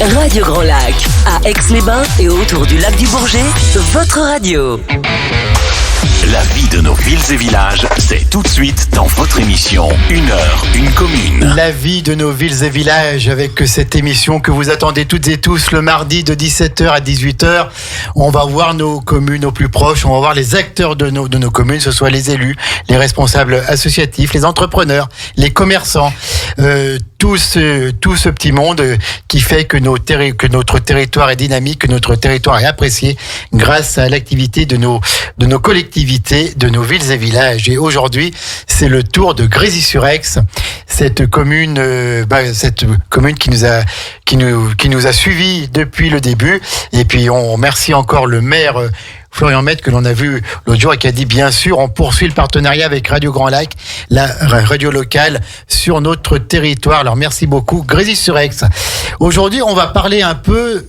Radio Grand Lac, à Aix-les-Bains et autour du lac du Bourget, votre radio. La vie de nos villes et villages, c'est tout de suite dans votre émission 1 heure, 1 commune. La vie de nos villes et villages avec cette émission que vous attendez toutes et tous le mardi de 17h à 18h. On va voir nos communes au plus proches, on va voir les acteurs de nos communes, que ce soit les élus, les responsables associatifs, les entrepreneurs, les commerçants, tout ce petit monde qui fait que notre territoire est dynamique, que notre territoire est apprécié grâce à l'activité de nos collectivités, de nos villes et villages. Et aujourd'hui, c'est le tour de Grésy-sur-Aix, cette commune qui nous a suivis depuis le début. Et puis on remercie encore le maire Florian Maître, que l'on a vu l'autre jour et qui a dit bien sûr on poursuit le partenariat avec Radio Grand Lac, la radio locale sur notre territoire. Alors merci beaucoup Grésy-sur-Aix. Aujourd'hui on va parler un peu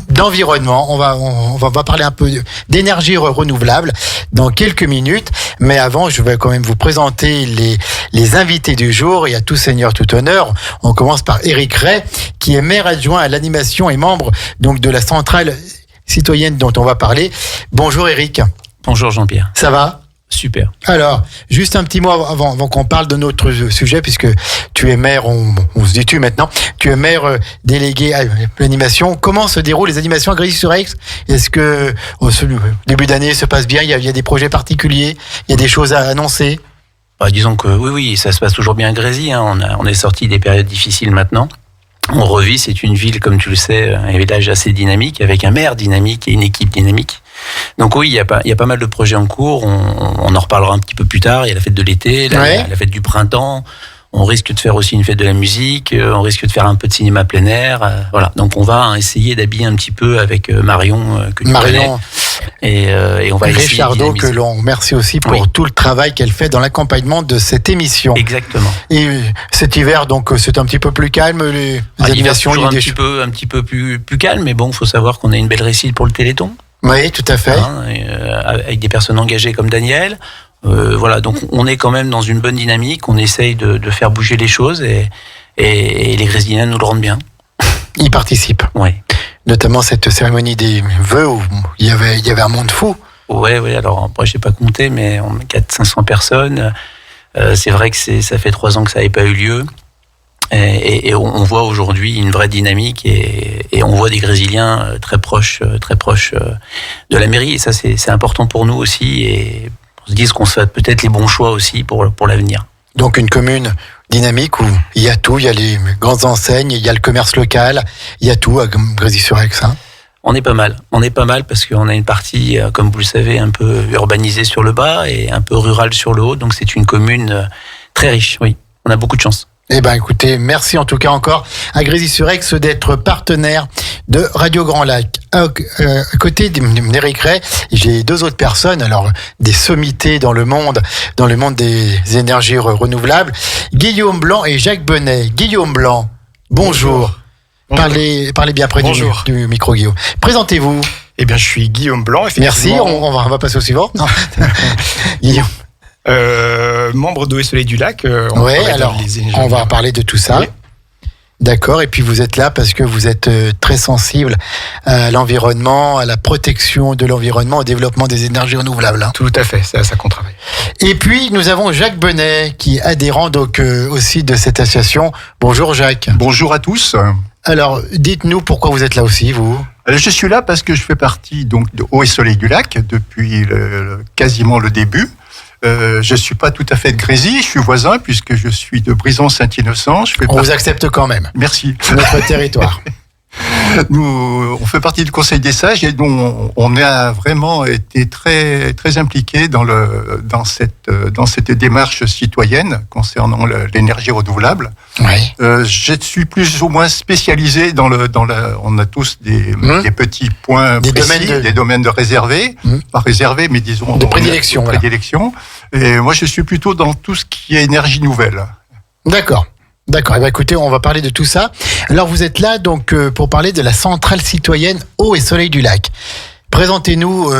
d'environnement, on va parler un peu d'énergie renouvelable dans quelques minutes, mais avant je vais quand même vous présenter les invités du jour et à tout seigneur tout honneur. On commence par Éric Ray qui est maire adjoint à l'animation et membre donc de la centrale citoyenne dont on va parler. Bonjour Éric. Bonjour Jean-Pierre. Ça va ? Super. Alors, juste un petit mot avant qu'on parle de notre sujet, puisque tu es maire, on se dit tu maintenant, tu es maire délégué à l'animation. Comment se déroulent les animations à Grésy-sur-Aix ? Est-ce que au début d'année se passe bien ? Il y a des projets particuliers ? Il y a des choses à annoncer ? Disons que oui, ça se passe toujours bien à Grésy. On est sorti des périodes difficiles maintenant. On revit, c'est une ville, comme tu le sais, un village assez dynamique, avec un maire dynamique et une équipe dynamique. Donc oui, il y a pas mal de projets en cours, on en reparlera un petit peu plus tard. Il y a la fête de l'été, la fête du printemps, on risque de faire aussi une fête de la musique, on risque de faire un peu de cinéma plein air. Voilà, donc on va essayer d'habiller un petit peu avec Marion, que tu connais. Et on va essayer Richardo, que l'on remercie aussi pour tout le travail qu'elle fait dans l'accompagnement de cette émission. Exactement. Et cet hiver, donc, c'est un petit peu plus calme, les animations. Un petit peu plus calme, mais bon, il faut savoir qu'on a une belle réussite pour le Téléthon. Oui, tout à fait. Avec des personnes engagées comme Daniel. Voilà, donc on est quand même dans une bonne dynamique, on essaye de faire bouger les choses et les Grésyliens nous le rendent bien. Ils participent. Oui. Notamment cette cérémonie des vœux où il y avait un monde fou. Oui, alors après, je n'ai pas compté, mais on a 400-500 personnes. C'est vrai que ça fait 3 ans que ça n'avait pas eu lieu. Et on voit aujourd'hui une vraie dynamique et on voit des Grésyliens très proches de la mairie. Et ça, c'est important pour nous aussi. Et on se dit qu'on se fait peut-être les bons choix aussi pour l'avenir. Donc une commune dynamique où il y a tout, il y a les grandes enseignes, il y a le commerce local, il y a tout à Grésy-sur-Aix. On est pas mal parce qu'on a une partie, comme vous le savez, un peu urbanisée sur le bas et un peu rurale sur le haut. Donc c'est une commune très riche, oui. On a beaucoup de chance. Eh ben, écoutez, merci en tout cas encore à Grésy-sur-Aix d'être partenaire de Radio Grand Lac. À côté d'Éric Ray, j'ai 2 autres personnes, alors des sommités dans le monde des énergies renouvelables, Guillaume Blanc et Jacques Bonnet. Guillaume Blanc, bonjour. Parlez bien près du micro, Guillaume. Présentez-vous. Eh bien, je suis Guillaume Blanc, effectivement. Merci, on va passer au suivant. Guillaume. Membre d'Eau et Soleil du Lac. On va parler de tout ça. Oui. D'accord, et puis vous êtes là parce que vous êtes très sensible à l'environnement, à la protection de l'environnement, au développement des énergies renouvelables. Tout à fait, c'est à ça qu'on travaille. Et puis nous avons Jacques Bonnet qui est adhérent donc aussi de cette association. Bonjour Jacques. Bonjour à tous. Alors dites-nous pourquoi vous êtes là aussi, vous. Je suis là parce que je fais partie donc de Eau et Soleil du Lac depuis quasiment le début. Je ne suis pas tout à fait de Grésy, je suis voisin puisque je suis de Brison-Saint-Innocent. On vous accepte quand même. Merci. C'est notre territoire. On fait partie du Conseil des sages et on a vraiment été très, très impliqués dans cette démarche citoyenne concernant l'énergie renouvelable. Oui. Je suis plus ou moins spécialisé on a tous des petits points précis, des domaines de réservés, pas réservés, mais disons de prédilection. Et moi, je suis plutôt dans tout ce qui est énergie nouvelle. D'accord. Eh bien, écoutez, on va parler de tout ça. Alors, vous êtes là donc pour parler de la centrale citoyenne Eau et Soleil du Lac. Présentez-nous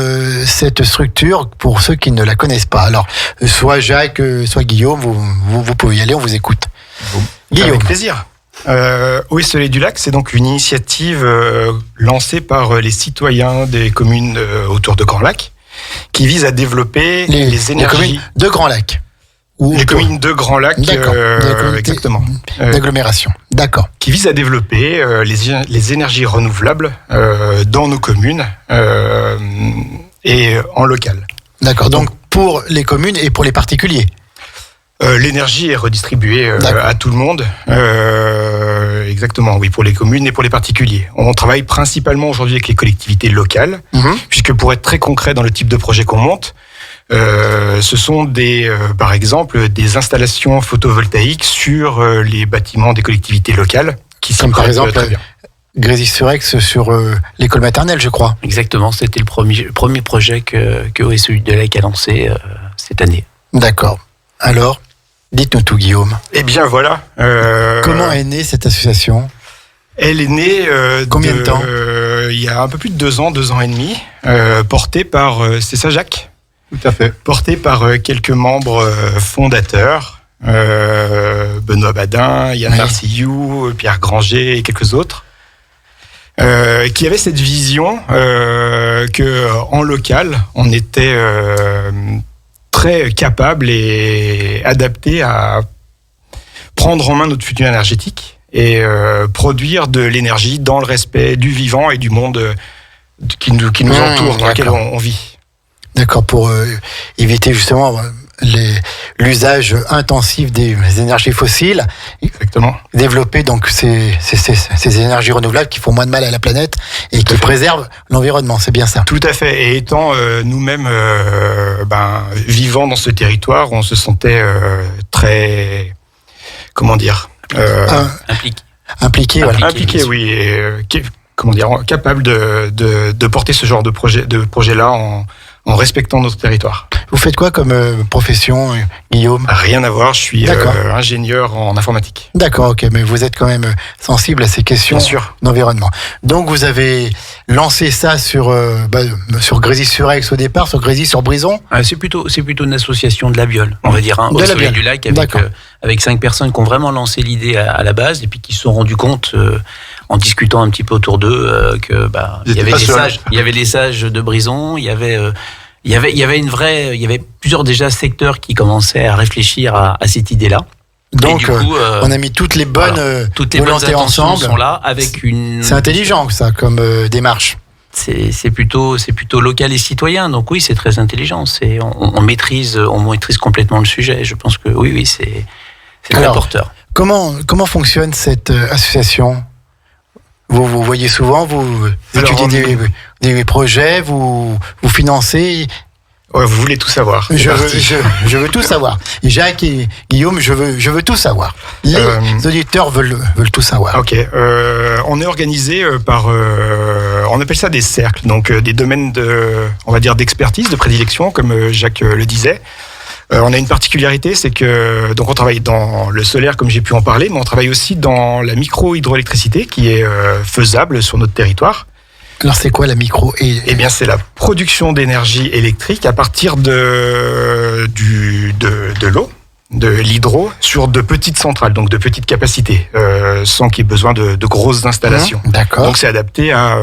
cette structure pour ceux qui ne la connaissent pas. Alors, soit Jacques, soit Guillaume, vous pouvez y aller, on vous écoute. Bon. Guillaume. Avec plaisir. Eau et Soleil du Lac, c'est donc une initiative lancée par les citoyens des communes autour de Grand Lac, qui vise à développer les énergies. Les communes de Grand Lac. Les communes de Grand Lac, D'accord. exactement. D'agglomération. D'accord. Qui vise à développer les énergies renouvelables dans nos communes et en local. D'accord. Donc pour les communes et pour les particuliers. L'énergie est redistribuée à tout le monde. Exactement, oui, pour les communes et pour les particuliers. On travaille principalement aujourd'hui avec les collectivités locales, puisque pour être très concret dans le type de projet qu'on monte, ce sont par exemple des installations photovoltaïques sur les bâtiments des collectivités locales, qui sont par exemple Grésy-sur-Aix sur l'école maternelle, je crois. Exactement, c'était le premier projet que Eau et Soleil du Lac a lancé cette année. D'accord. Alors, dites-nous tout, Guillaume. Eh bien, voilà. Comment est née cette association ? Elle est née combien de temps ? Il y a un peu plus de 2 ans et demi, portée par, c'est ça Jacques ? Tout à fait. Portée par quelques membres fondateurs, Benoît Badin, Yann Marcillou, Pierre Granger et quelques autres, qui avaient cette vision que en local, on était très capable et adapté à prendre en main notre futur énergétique et produire de l'énergie dans le respect du vivant et du monde qui nous entoure, dans lequel on vit. D'accord, pour éviter justement l'usage intensif des énergies fossiles. Exactement. Développer donc ces énergies renouvelables qui font moins de mal à la planète et qui préservent l'environnement, c'est bien ça. Tout à fait. Et étant nous-mêmes vivant dans ce territoire, on se sentait très, impliqué, voilà. Impliqué, oui. Et, capable de porter ce genre de projet-là en respectant notre territoire. Vous faites quoi comme profession, Guillaume ? Rien à voir, je suis ingénieur en informatique. D'accord, ok, mais vous êtes quand même sensible à ces questions d'environnement. Donc vous avez lancé ça sur Grésy-sur-Aix au départ, sur Grésy-sur-Brison ? C'est plutôt une association de la Biole, on va dire, Eau et Soleil du Lac, avec 5 personnes qui ont vraiment lancé l'idée à la base et puis qui se sont rendus compte en discutant un petit peu autour d'eux il y avait les sages de Brison, il y avait plusieurs déjà secteurs qui commençaient à réfléchir à cette idée-là. Donc, on a mis toutes les bonnes volontés ensemble. Sont là avec une. C'est intelligent ça comme démarche. C'est plutôt local et citoyen. Donc oui, c'est très intelligent. On maîtrise complètement le sujet. Je pense que oui, c'est très porteur. Comment fonctionne cette association ? Vous voyez souvent, vous étudiez des projets, vous financez. Ouais, vous voulez tout savoir. Je veux tout savoir. Jacques et Guillaume, je veux tout savoir. Les auditeurs veulent tout savoir. Ok. On est organisé par, on appelle ça des cercles, donc des domaines d'expertise, de prédilection, comme Jacques le disait. On a une particularité, c'est que donc on travaille dans le solaire, comme j'ai pu en parler, mais on travaille aussi dans la micro-hydroélectricité, qui est faisable sur notre territoire. Alors c'est quoi la micro ? Eh bien, c'est la production d'énergie électrique à partir de l'eau, de l'hydro, sur de petites centrales, donc de petites capacités, sans qu'il y ait besoin de grosses installations. D'accord. Donc c'est adapté à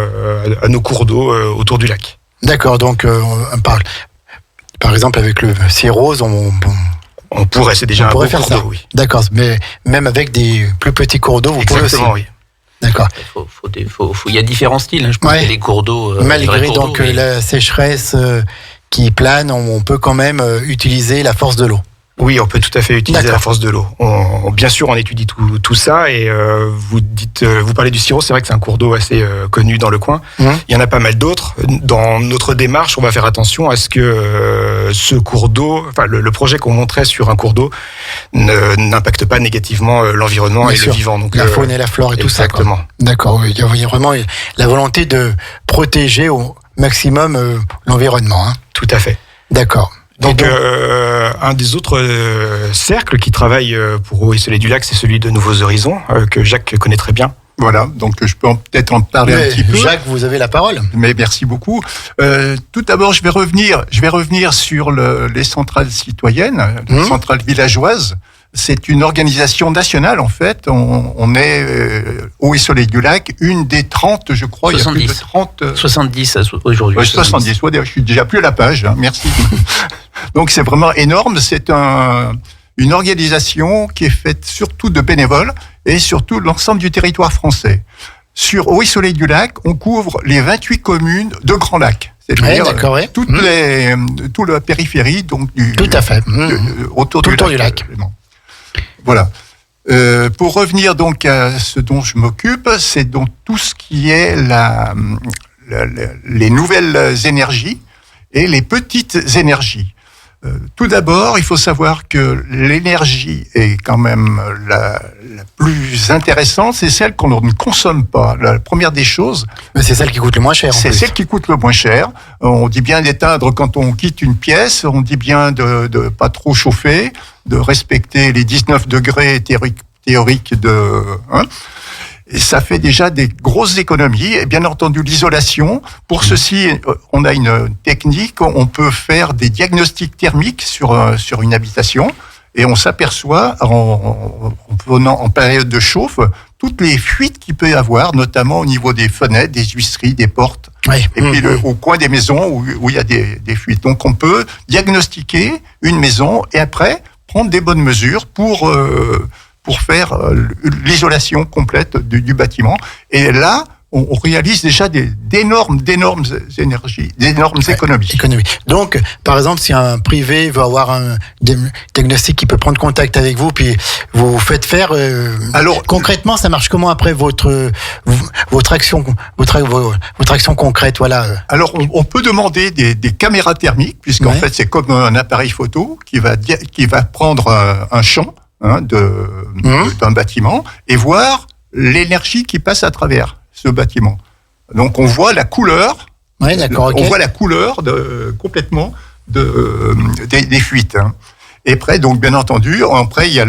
nos cours d'eau autour du lac. D'accord, donc on parle. Par exemple, avec le Cirrose, on pourrait, c'est déjà un beau cours d'eau, oui. D'accord, mais même avec des plus petits cours d'eau, vous pouvez aussi. Exactement, oui. D'accord. Il y a différents styles. Je pense qu'il y a les cours d'eau. Malgré la sécheresse qui plane, on peut quand même utiliser la force de l'eau. Oui, on peut tout à fait utiliser la force de l'eau. Bien sûr, on étudie tout ça et vous parlez du Cirrose, c'est vrai que c'est un cours d'eau assez connu dans le coin. Il y en a pas mal d'autres. Dans notre démarche, on va faire attention à ce que ce cours d'eau, le projet qu'on montrait sur un cours d'eau, n'impacte pas négativement l'environnement et le vivant. Donc, la faune et la flore et tout ça. Exactement. D'accord, il y a vraiment la volonté de protéger au maximum l'environnement. Tout à fait. D'accord. Donc, un des autres cercles qui travaille pour Eau et Soleil du Lac, c'est celui de Nouveaux Horizons, que Jacques connaît très bien. Voilà, donc je peux peut-être en parler un petit peu. Jacques, vous avez la parole. Mais merci beaucoup. Tout d'abord, je vais revenir sur les centrales citoyennes, les centrales villageoises. c'est une organisation nationale, en fait. On est, Eau et Soleil du Lac, une des 30, je crois. 70. Il y a plus de 30... 70 aujourd'hui. 70, ouais, je suis déjà plus à la page, hein, merci. Donc c'est vraiment énorme. C'est une organisation qui est faite surtout de bénévoles et surtout l'ensemble du territoire français. Sur Eau et Soleil du Lac, on couvre les 28 communes de Grand Lac. C'est-à-dire toute la périphérie, donc tout à fait. Autour du lac. Voilà. Pour revenir donc à ce dont je m'occupe, c'est donc tout ce qui est les nouvelles énergies et les petites énergies. Tout d'abord, il faut savoir que l'énergie est quand même la plus intéressante, c'est celle qu'on ne consomme pas. La première des choses... Mais c'est celle qui coûte le moins cher. C'est celle qui coûte le moins cher. On dit bien d'éteindre quand on quitte une pièce, on dit bien de pas trop chauffer, de respecter les 19 degrés théoriques de... Et ça fait déjà des grosses économies. Et bien entendu, l'isolation. Pour ceci, on a une technique. On peut faire des diagnostics thermiques sur une habitation. Et on s'aperçoit, en période de chauffe, toutes les fuites qu'il peut y avoir, notamment au niveau des fenêtres, des huisseries, des portes. Oui. Et puis au coin des maisons où il y a des fuites. Donc on peut diagnostiquer une maison et après prendre des bonnes mesures pour faire l'isolation complète du bâtiment. Et là, on réalise déjà d'énormes énergies, d'énormes économies. Donc, par exemple, si un privé veut avoir un diagnostic qui peut prendre contact avec vous, puis vous faites faire... Alors, concrètement, ça marche comment après votre action concrète, voilà. Alors, on peut demander des caméras thermiques, puisqu'en fait, c'est comme un appareil photo qui va prendre un champ d'un bâtiment et voir l'énergie qui passe à travers ce bâtiment. Donc on voit la couleur, on voit la couleur complètement des fuites. Et après, donc bien entendu, après il y a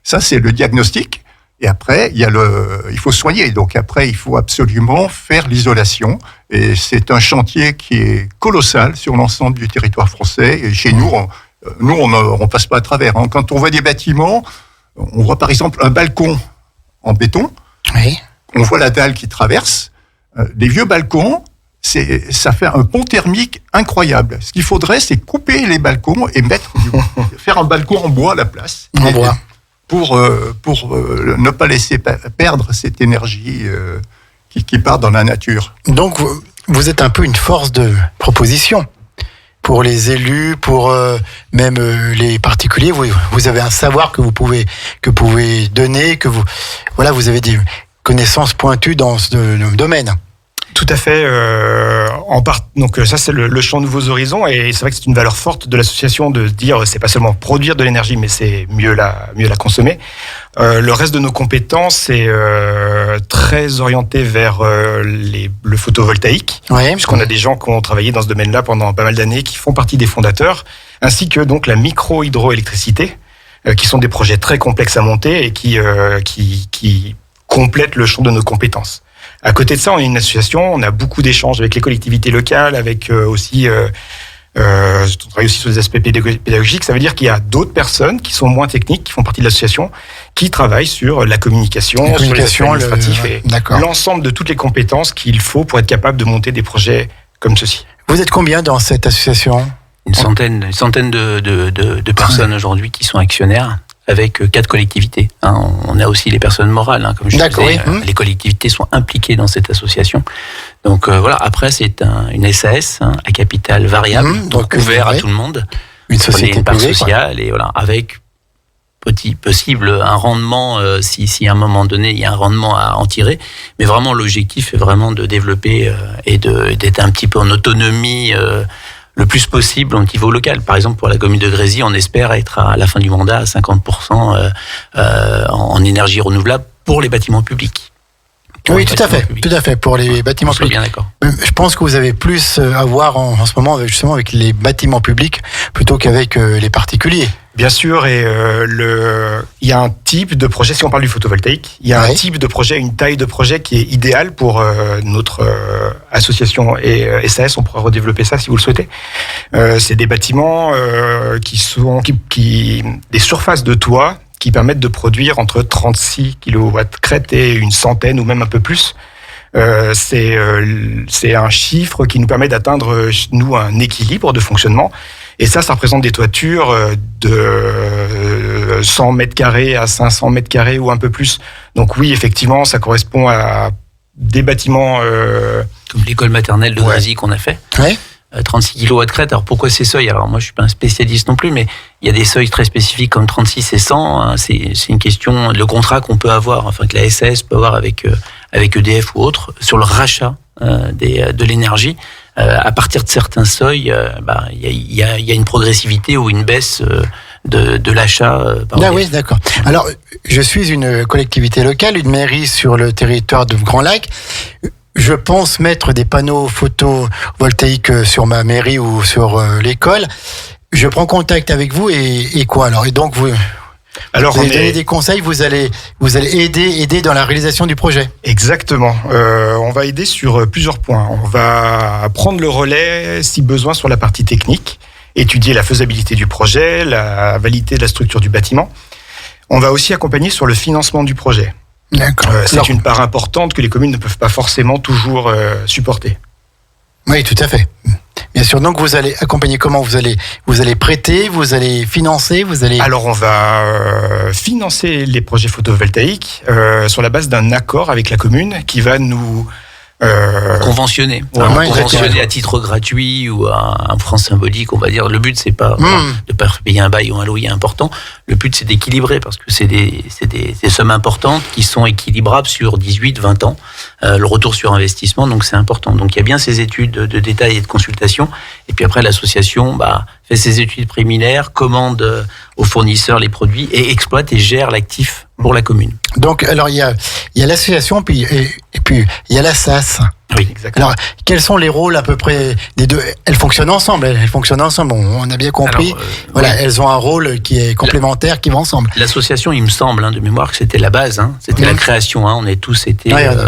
ça c'est le diagnostic. Et après il faut soigner. Donc après il faut absolument faire l'isolation. Et c'est un chantier qui est colossal sur l'ensemble du territoire français. Et chez nous, on passe pas à travers. Quand on voit des bâtiments, on voit par exemple un balcon en béton. Oui. On voit la dalle qui traverse. Les vieux balcons, ça fait un pont thermique incroyable. Ce qu'il faudrait, c'est couper les balcons et faire un balcon en bois à la place. En bois. Pour ne pas laisser perdre cette énergie qui part dans la nature. Donc, vous êtes un peu une force de proposition. Pour les élus, pour même les particuliers, vous avez un savoir que vous pouvez donner, vous avez des connaissances pointues dans ce domaine. Tout à fait. Donc ça, c'est le champ Nouveaux Horizons, et c'est vrai que c'est une valeur forte de l'association de dire c'est pas seulement produire de l'énergie, mais c'est mieux la consommer. Le reste de nos compétences est très orienté vers le photovoltaïque, puisqu'on a des gens qui ont travaillé dans ce domaine-là pendant pas mal d'années, qui font partie des fondateurs, ainsi que donc la micro-hydroélectricité, qui sont des projets très complexes à monter et qui complètent le champ de nos compétences. À côté de ça, on est une association, on a beaucoup d'échanges avec les collectivités locales, avec aussi... on travaille aussi sur des aspects pédagogiques. Ça veut dire qu'il y a d'autres personnes qui sont moins techniques, qui font partie de l'association, qui travaillent sur la communication, sur les aspects administratifs et l'ensemble de toutes les compétences qu'il faut pour être capable de monter des projets comme ceci. Vous êtes combien dans cette association ? Une centaine de personnes aujourd'hui qui sont actionnaires, avec 4 collectivités. On a aussi les personnes morales, comme je disais. Les collectivités sont impliquées dans cette association. Donc voilà. Après, c'est une SAS à capital variable, donc ouvert à tout le monde. Une société part sociale, et voilà, avec possible un rendement si à un moment donné il y a un rendement à en tirer. Mais vraiment, l'objectif est vraiment de développer et d'être un petit peu en autonomie. Le plus possible au niveau local. Par exemple, pour la commune de Grésy, on espère être à la fin du mandat à 50% en énergie renouvelable pour les bâtiments publics. Oui, tout à fait. Pour les bâtiments publics. Bien d'accord. Je pense que vous avez plus à voir en ce moment justement avec les bâtiments publics plutôt qu'avec les particuliers. Bien sûr, et il y a un type de projet, si on parle du photovoltaïque, il y a un type de projet, une taille de projet qui est idéale pour notre association et SAS. On pourra redévelopper ça si vous le souhaitez. C'est des bâtiments qui des surfaces de toit qui permettent de produire entre 36 kW crête et une centaine ou même un peu plus. C'est un chiffre qui nous permet d'atteindre, nous, un équilibre de fonctionnement. Et ça représente des toitures de 100 mètres carrés à 500 mètres carrés ou un peu plus. Donc oui, effectivement, ça correspond à des bâtiments... Comme l'école maternelle de Grésy qu'on a fait. Ouais. 36 kW de crête. Alors pourquoi ces seuils ? Alors moi je suis pas un spécialiste non plus, mais il y a des seuils très spécifiques comme 36 et 100. Hein, c'est une question, le contrat qu'on peut avoir, enfin que la SAS peut avoir avec EDF ou autre, sur le rachat de l'énergie. À partir de certains seuils, il y a une progressivité ou une baisse de l'achat. Oui, d'accord. Alors, je suis une collectivité locale, une mairie sur le territoire de Grand Lac. Je pense mettre des panneaux photovoltaïques sur ma mairie ou sur l'école. Je prends contact avec vous et quoi alors ? Et donc vous allez donner des conseils, vous allez aider dans la réalisation du projet. Exactement. On va aider sur plusieurs points. On va prendre le relais, si besoin, sur la partie technique, étudier la faisabilité du projet, la validité de la structure du bâtiment. On va aussi accompagner sur le financement du projet. D'accord. C'est une part importante que les communes ne peuvent pas forcément toujours supporter. Oui, tout à fait. Bien sûr. Donc vous allez accompagner comment ? Vous allez prêter, vous allez financer, Alors on va financer les projets photovoltaïques sur la base d'un accord avec la commune qui va nous conventionner. Conventionner à titre gratuit ou à un franc symbolique, on va dire. Le but, c'est pas de pas payer un bail ou un loyer important. Le but, c'est d'équilibrer parce que c'est des sommes importantes qui sont équilibrables sur 18, 20 ans. Le retour sur investissement, donc c'est important. Donc il y a bien ces études de détail et de consultation. Et puis après, l'association fait ses études préliminaires, commande aux fournisseurs les produits et exploite et gère l'actif pour la commune. Donc, alors il y a l'association, puis il y a la SAS. Oui, exactement. Alors, quels sont les rôles à peu près des deux ? Elles fonctionnent ensemble. On a bien compris. Oui. Elles ont un rôle qui est complémentaire, qui va ensemble. L'association, il me semble, de mémoire, que c'était la base. C'était la création. On est tous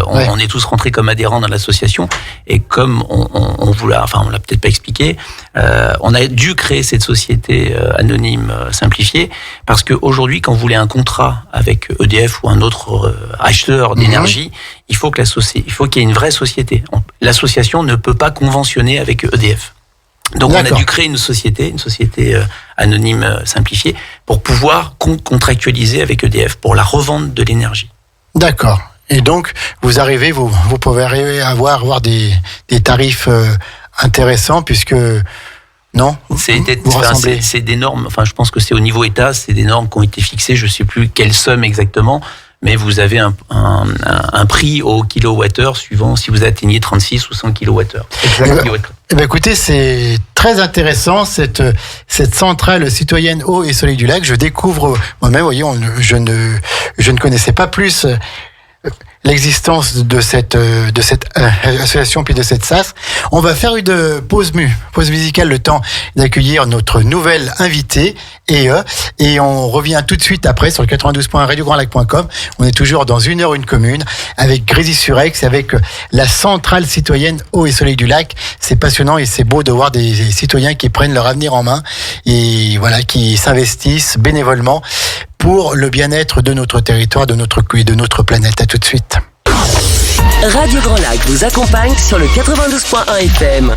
on est tous rentrés comme adhérents dans l'association. Et comme on l'a peut-être pas expliqué, on a dû créer cette société anonyme simplifiée parce qu'aujourd'hui, quand vous voulez un contrat avec EDF ou un autre acheteur d'énergie, il faut qu'il y ait une vraie société. L'association ne peut pas conventionner avec EDF. Donc on a dû créer une société anonyme simplifiée pour pouvoir contractualiser avec EDF pour la revente de l'énergie. D'accord. Et donc vous pouvez arriver à avoir des tarifs intéressants puisque non, c'est des normes. Enfin, je pense que c'est au niveau État, c'est des normes qui ont été fixées. Je ne sais plus quelle somme exactement. Mais vous avez un prix au kilowattheure suivant si vous atteignez 36 ou 100 kilowattheures. Écoutez, c'est très intéressant cette centrale citoyenne eau et soleil du lac. Je découvre moi-même, voyez, je ne connaissais pas plus l'existence de cette association puis de cette SAS. On va faire une pause musicale, le temps d'accueillir notre nouvelle invitée et on revient tout de suite après sur le 92.radiograndlac.com. On est toujours dans 1 heure une commune avec Grésy-sur-Aix, avec la centrale citoyenne eau et soleil du lac. C'est passionnant et c'est beau de voir des citoyens qui prennent leur avenir en main et voilà, qui s'investissent bénévolement pour le bien-être de notre territoire, de notre planète. À tout de suite. Radio Grand Lac vous accompagne sur le 92.1 FM.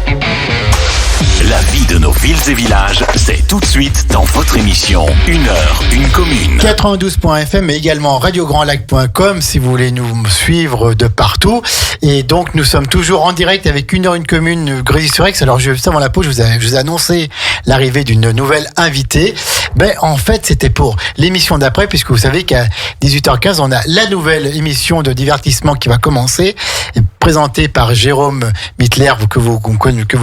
La vie de nos villes et villages, c'est tout de suite dans votre émission 1 heure, une commune. 92.fm mais également radiograndlac.com si vous voulez nous suivre de partout. Et donc nous sommes toujours en direct avec 1 heure, une commune Grésy-sur-Aix. Alors juste avant la pause, je vous ai annoncé l'arrivée d'une nouvelle invitée. En fait, c'était pour l'émission d'après, puisque vous savez qu'à 18h15, on a la nouvelle émission de divertissement qui va commencer, présentée par Jérôme Mittler, que vous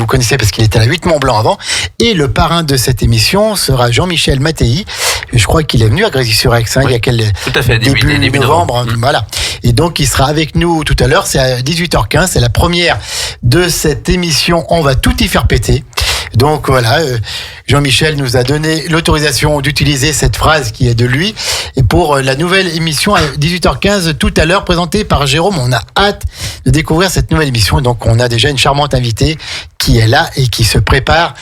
connaissez parce qu'il était à la 8 Mont-Blanc avant. Et le parrain de cette émission sera Jean-Michel Mattei. Je crois qu'il est venu à Grésy-sur-Aix, il y a tout à fait, début novembre. Voilà. Et donc, il sera avec nous tout à l'heure. C'est à 18h15. C'est la première de cette émission. On va tout y faire péter. Donc voilà, Jean-Michel nous a donné l'autorisation d'utiliser cette phrase qui est de lui. Et pour la nouvelle émission à 18h15 tout à l'heure, présentée par Jérôme, on a hâte de découvrir cette nouvelle émission. Et donc on a déjà une charmante invitée qui est là et qui se prépare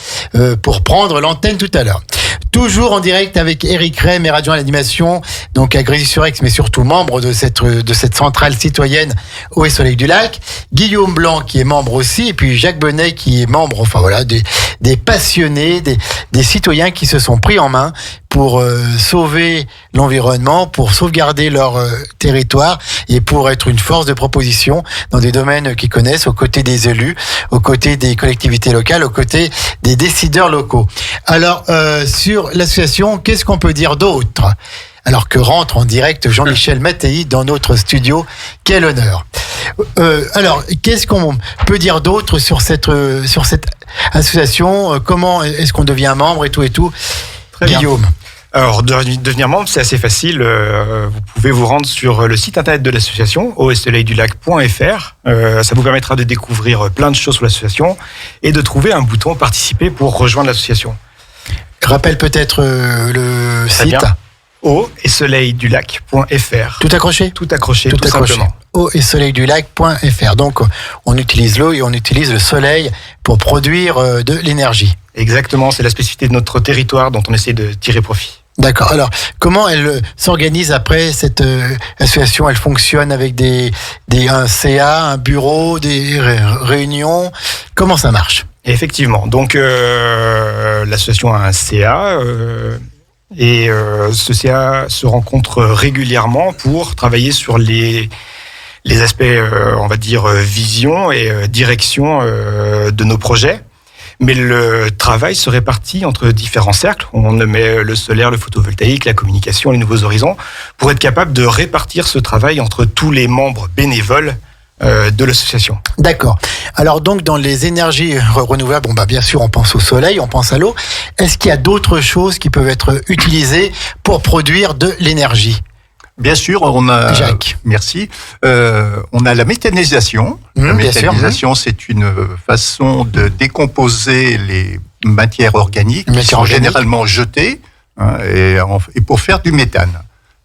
pour prendre l'antenne tout à l'heure. Toujours en direct avec Éric Rey, maire adjoint à l'animation, donc à Grésy-sur-Aix, mais surtout membre de cette centrale citoyenne Eau et Soleil du Lac. Guillaume Blanc qui est membre aussi, et puis Jacques Bonnet qui est membre, enfin voilà, des passionnés, des citoyens qui se sont pris en main pour sauver l'environnement, pour sauvegarder leur territoire et pour être une force de proposition dans des domaines qu'ils connaissent, aux côtés des élus, aux côtés des collectivités locales, aux côtés des décideurs locaux. Alors, sur l'association, qu'est-ce qu'on peut dire d'autre ? Alors que rentre en direct Jean-Michel Mattei dans notre studio, quel honneur. Alors, qu'est-ce qu'on peut dire d'autre sur cette association ? Comment est-ce qu'on devient membre et tout Très bien. Guillaume. Alors, devenir membre, c'est assez facile. Vous pouvez vous rendre sur le site internet de l'association, eau-et-soleil-du-lac.fr. Ça vous permettra de découvrir plein de choses sur l'association et de trouver un bouton participer pour rejoindre l'association. Rappelle peut-être le Très site. bien. eau-et-soleil-du-lac.fr. Tout accroché ? Tout accroché, tout simplement. eau-et-soleil-du-lac.fr. Donc, on utilise l'eau et on utilise le soleil pour produire de l'énergie. Exactement, c'est la spécificité de notre territoire dont on essaie de tirer profit. D'accord. Alors, comment elle s'organise après cette association ? Elle fonctionne avec un CA, un bureau, des réunions. Comment ça marche ? Effectivement. Donc, l'association a un CA et ce CA se rencontre régulièrement pour travailler sur les aspects, on va dire, vision et direction de nos projets. Mais le travail se répartit entre différents cercles. On met le solaire, le photovoltaïque, la communication, les nouveaux horizons, pour être capable de répartir ce travail entre tous les membres bénévoles de l'association. D'accord. Alors donc dans les énergies renouvelables, bien sûr on pense au soleil, on pense à l'eau. Est-ce qu'il y a d'autres choses qui peuvent être utilisées pour produire de l'énergie ? Bien sûr, on a. Jacques. Merci. On a la méthanisation. La méthanisation, c'est une façon de décomposer les matières organiques qui sont généralement jetées et pour faire du méthane.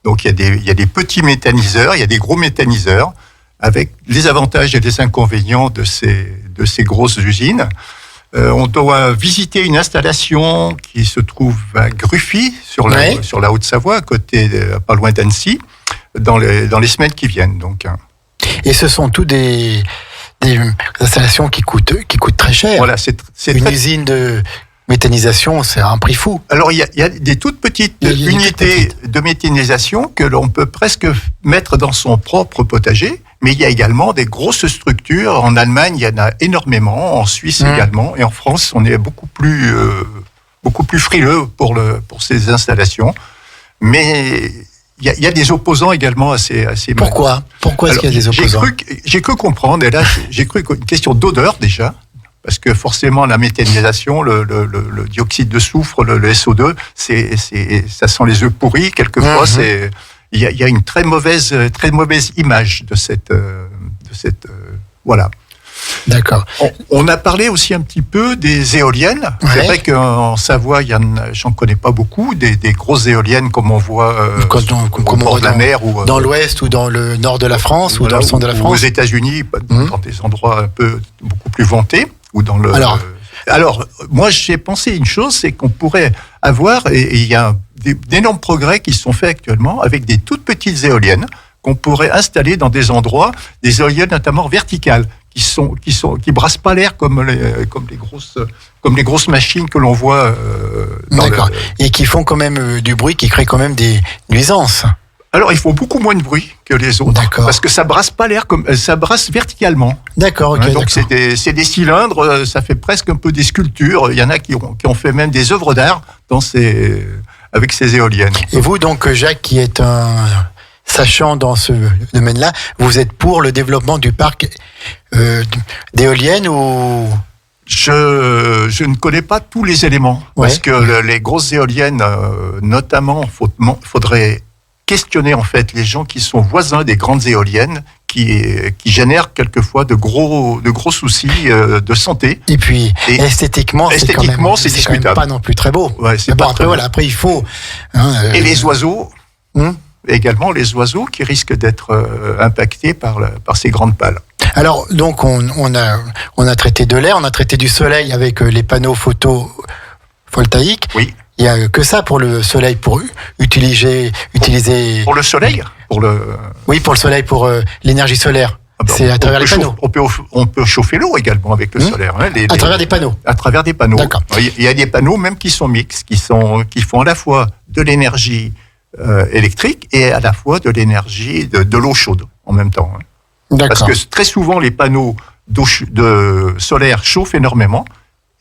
Donc il y a des petits méthaniseurs, il y a des gros méthaniseurs avec les avantages et les inconvénients de ces grosses usines. On doit visiter une installation qui se trouve à Gruffy, sur la Haute-Savoie, pas loin d'Annecy, dans les semaines qui viennent. Donc. Et ce sont tous des installations qui coûtent très cher. Voilà, c'est une usine de méthanisation, c'est un prix fou. Alors, il y a des toutes petites unités de méthanisation que l'on peut presque mettre dans son propre potager. Mais il y a également des grosses structures. En Allemagne, il y en a énormément. En Suisse également. Et en France, on est beaucoup plus frileux pour ces installations. Mais il y a des opposants également assez Pourquoi est-ce qu'il y a des opposants ? J'ai cru comprendre. Et là, j'ai cru qu'une question d'odeur déjà. Parce que forcément, la méthanisation, le dioxyde de soufre, le SO2, ça sent les œufs pourris. Quelquefois, il y a une très mauvaise image de cette voilà. D'accord. On a parlé aussi un petit peu des éoliennes. Ouais. C'est vrai qu'en Savoie, j'en connais pas beaucoup, des grosses éoliennes comme on voit au bord de la mer. Ou dans l'ouest ou dans le nord de la France ou dans le centre de la France. Aux États-Unis, dans des endroits beaucoup plus vantés. Ou dans Alors, moi, j'ai pensé une chose, c'est qu'on pourrait avoir, et il y a d'énormes progrès qui sont faits actuellement avec des toutes petites éoliennes qu'on pourrait installer dans des endroits, des éoliennes notamment verticales, qui brassent pas l'air comme les grosses machines que l'on voit. D'accord. Et qui font quand même du bruit, qui créent quand même des nuisances. Alors, il faut beaucoup moins de bruit que les autres. D'accord. Parce que ça brasse pas l'air ça brasse verticalement. D'accord, ok. Donc, c'est des cylindres, ça fait presque un peu des sculptures. Il y en a qui ont fait même des œuvres d'art avec ces éoliennes. Et vous, donc, Jacques, qui est un sachant dans ce domaine-là, vous êtes pour le développement du parc d'éoliennes ou... Je ne connais pas tous les éléments. Parce que les grosses éoliennes, notamment, faudrait questionner en fait les gens qui sont voisins des grandes éoliennes, qui génèrent quelquefois de gros soucis de santé. Et puis esthétiquement, c'est discutable. quand même pas non plus très beau. Ouais, c'est mais bon, pas après très voilà, après il faut. Et les oiseaux. Également les oiseaux qui risquent d'être impactés par ces grandes pales. Alors donc on a traité de l'air, on a traité du soleil avec les panneaux photovoltaïques. Oui. Il y a que ça pour le soleil, pour utiliser. Pour le soleil, Oui, pour le soleil, pour l'énergie solaire. C'est à travers les panneaux. On peut chauffer l'eau également avec le solaire. Hein, à travers des panneaux. À travers des panneaux. D'accord. Il y a des panneaux même qui sont mixtes, qui font à la fois de l'énergie électrique et à la fois de l'énergie de l'eau chaude en même temps. Hein. D'accord. Parce que très souvent les panneaux de solaire chauffent énormément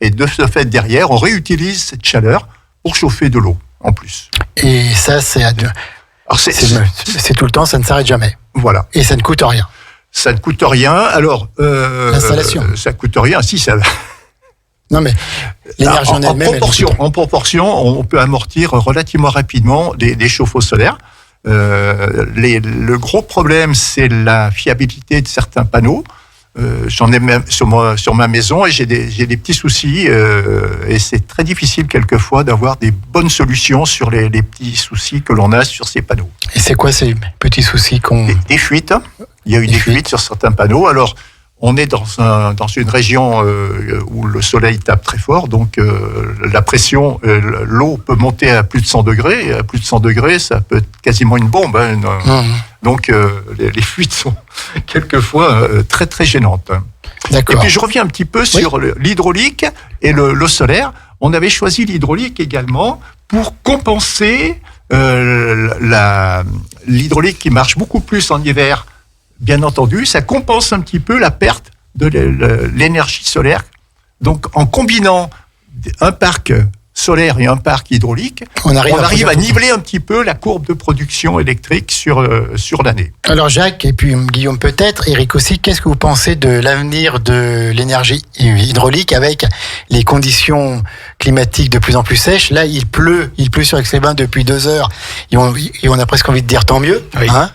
et de ce fait derrière on réutilise cette chaleur pour chauffer de l'eau en plus. Et ça c'est tout le temps, ça ne s'arrête jamais. Voilà. Et ça ne coûte rien. Ça ne coûte rien. Alors l'installation. Ça coûte rien. Si ça. Non mais l'énergie en elle-même. En proportion, on peut amortir relativement rapidement des chauffe-eau solaires. Le gros problème, c'est la fiabilité de certains panneaux. J'en ai même sur ma maison et j'ai des petits soucis et c'est très difficile quelquefois d'avoir des bonnes solutions sur les petits soucis que l'on a sur ces panneaux. Et c'est quoi ces petits soucis des fuites. Il y a eu des fuites sur certains panneaux. Alors on est dans une région où le soleil tape très fort, donc la pression, l'eau peut monter à plus de 100 degrés. Et à plus de 100 degrés, ça peut être quasiment une bombe. Hein, Donc les fuites sont quelquefois très très gênantes. D'accord. Et puis je reviens un petit peu sur l'hydraulique et le solaire. On avait choisi l'hydraulique également pour compenser l'hydraulique qui marche beaucoup plus en hiver. Bien entendu, ça compense un petit peu la perte de l'énergie solaire. Donc, en combinant un parc solaire et un parc hydraulique, on arrive à niveler un petit peu la courbe de production électrique sur l'année. Alors Jacques, et puis Guillaume peut-être, Eric aussi, qu'est-ce que vous pensez de l'avenir de l'énergie hydraulique avec les conditions climatiques de plus en plus sèches? Là, il pleut sur Aix-les-Bains depuis 2 heures, et on a presque envie de dire tant mieux. Oui. Hein,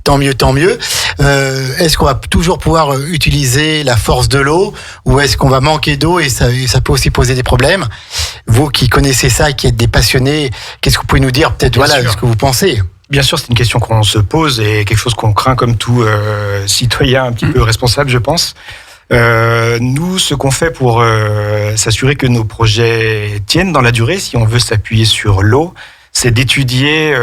tant mieux. Est-ce qu'on va toujours pouvoir utiliser la force de l'eau, ou est-ce qu'on va manquer d'eau et ça peut aussi poser des problèmes? Vous qui connaissez ça, qui êtes des passionnés, qu'est-ce que vous pouvez nous dire peut-être ce que vous pensez? Bien sûr, c'est une question qu'on se pose et quelque chose qu'on craint comme tout citoyen un petit peu responsable, je pense. Nous, ce qu'on fait pour s'assurer que nos projets tiennent dans la durée, si on veut s'appuyer sur l'eau, c'est d'étudier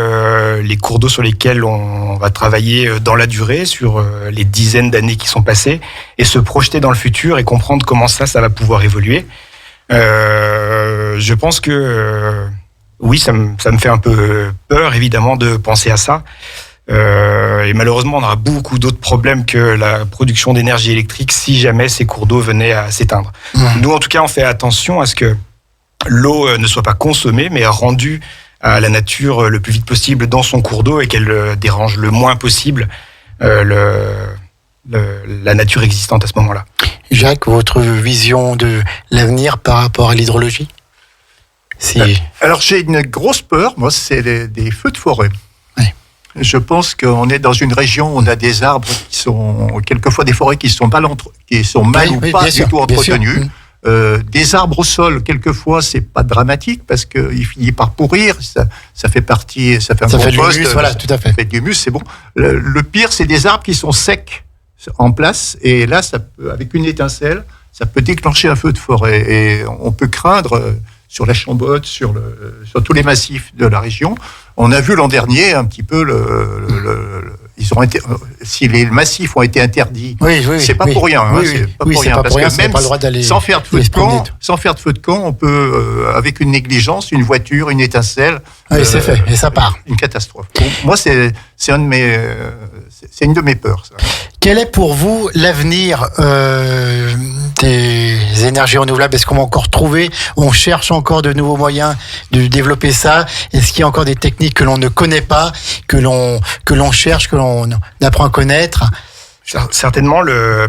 les cours d'eau sur lesquels on va travailler dans la durée, sur les dizaines d'années qui sont passées, et se projeter dans le futur et comprendre comment ça va pouvoir évoluer. Je pense que oui, ça me fait un peu peur, évidemment, de penser à ça. Et malheureusement, on aura beaucoup d'autres problèmes que la production d'énergie électrique si jamais ces cours d'eau venaient à s'éteindre. Nous, en tout cas, on fait attention à ce que l'eau ne soit pas consommée, mais rendue à la nature le plus vite possible dans son cours d'eau et qu'elle dérange le moins possible la nature existante à ce moment-là. Jacques, votre vision de l'avenir par rapport à l'hydrologie? Alors j'ai une grosse peur, moi, c'est des feux de forêt. Oui. Je pense qu'on est dans une région où on a des arbres qui sont, quelquefois des forêts qui sont mal ou pas du tout entretenues. Des arbres au sol, quelquefois, c'est pas dramatique parce qu'il finit par pourrir, ça fait partie, ça fait un compost, l'humus, voilà, tout à fait. Ça fait de l'humus, c'est bon. Le pire, c'est des arbres qui sont secs en place, et là, ça peut, avec une étincelle, ça peut déclencher un feu de forêt, et on peut craindre sur la Chambotte, sur tous les massifs de la région. On a vu l'an dernier un petit peu si les massifs ont été interdits, c'est pas pour rien. C'est pas pour rien, parce que même sans faire de feu de camp, on peut, avec une négligence, une voiture, une étincelle, c'est fait, et ça part. Une catastrophe. Pour moi, c'est une de mes peurs. Ça. Quel est pour vous l'avenir des énergies renouvelables? Est-ce qu'on va encore trouver, on cherche encore de nouveaux moyens de développer ça? Est-ce qu'il y a encore des techniques que l'on ne connaît pas, que l'on cherche, que l'on apprend à connaître? Certainement,